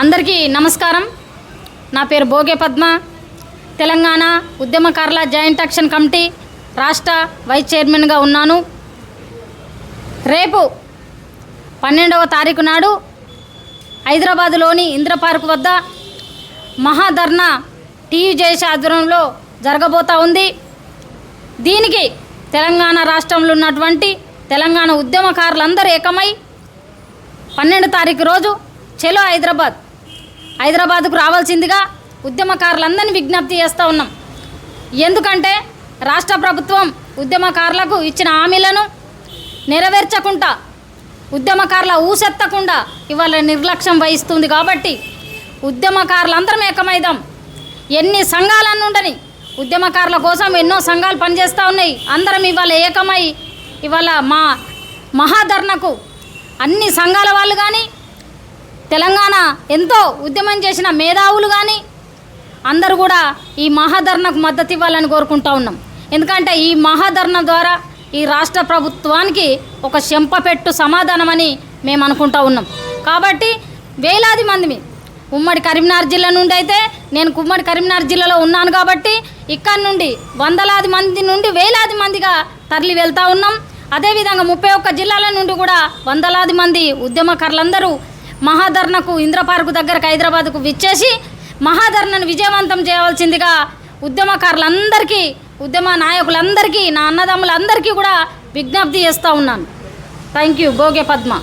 అందరికీ నమస్కారం. నా పేరు భోగే పద్మ. తెలంగాణ ఉద్యమకారుల జాయింట్ యాక్షన్ కమిటీ రాష్ట్ర వైస్ చైర్మన్గా ఉన్నాను. రేపు 12వ తారీఖు నాడు హైదరాబాదులోని ఇందిరా పార్క్ వద్ద మహాధర్నా టీయూజేఏసీ ఆధ్వర్యంలో జరగబోతూ ఉంది. దీనికి తెలంగాణ రాష్ట్రంలో ఉన్నటువంటి తెలంగాణ ఉద్యమకారులందరూ ఏకమై 12 తారీఖు రోజు చలో హైదరాబాద్కు రావాల్సిందిగా ఉద్యమకారులందరినీ విజ్ఞప్తి చేస్తూ ఉన్నాం. ఎందుకంటే రాష్ట్ర ప్రభుత్వం ఉద్యమకారులకు ఇచ్చిన హామీలను నెరవేర్చకుండా, ఉద్యమకారుల ఊసెత్తకుండా ఇవాళ నిర్లక్ష్యం వహిస్తుంది. కాబట్టి ఉద్యమకారులందరం ఏకమైదాం. ఎన్ని సంఘాలను ఉండని ఉద్యమకారుల కోసం ఎన్నో సంఘాలు పనిచేస్తూ ఉన్నాయి. అందరం ఇవాళ ఏకమై ఇవాళ మా మహాధర్నకు అన్ని సంఘాల వాళ్ళు కానీ, తెలంగాణ ఎంతో ఉద్యమం చేసిన మేధావులు కానీ అందరూ కూడా ఈ మహాధర్నకు మద్దతు ఇవ్వాలని కోరుకుంటూ ఉన్నాం. ఎందుకంటే ఈ మహాధర్న ద్వారా ఈ రాష్ట్ర ప్రభుత్వానికి ఒక చెంపపెట్టు సమాధానమని మేము అనుకుంటూ ఉన్నాం. కాబట్టి వేలాది మంది ఉమ్మడి కరీంనగర్ జిల్లా నుండి అయితే నేను ఉమ్మడి కరీంనగర్ జిల్లాలో ఉన్నాను కాబట్టి ఇక్కడ నుండి వందలాది మంది నుండి వేలాది మందిగా తరలి వెళ్తూ ఉన్నాం. అదేవిధంగా 31 జిల్లాల నుండి కూడా వందలాది మంది ఉద్యమకారులందరూ మహాధర్నకు ఇందిరా పార్కు దగ్గరకు హైదరాబాద్కు విచ్చేసి మహాధర్నను విజయవంతం చేయవలసిందిగా ఉద్యమకారులందరికీ, ఉద్యమ నాయకులందరికీ, నా అన్నదమ్ములందరికీ కూడా విజ్ఞప్తి చేస్తూ ఉన్నాను. Thank you. భోగే పద్మ.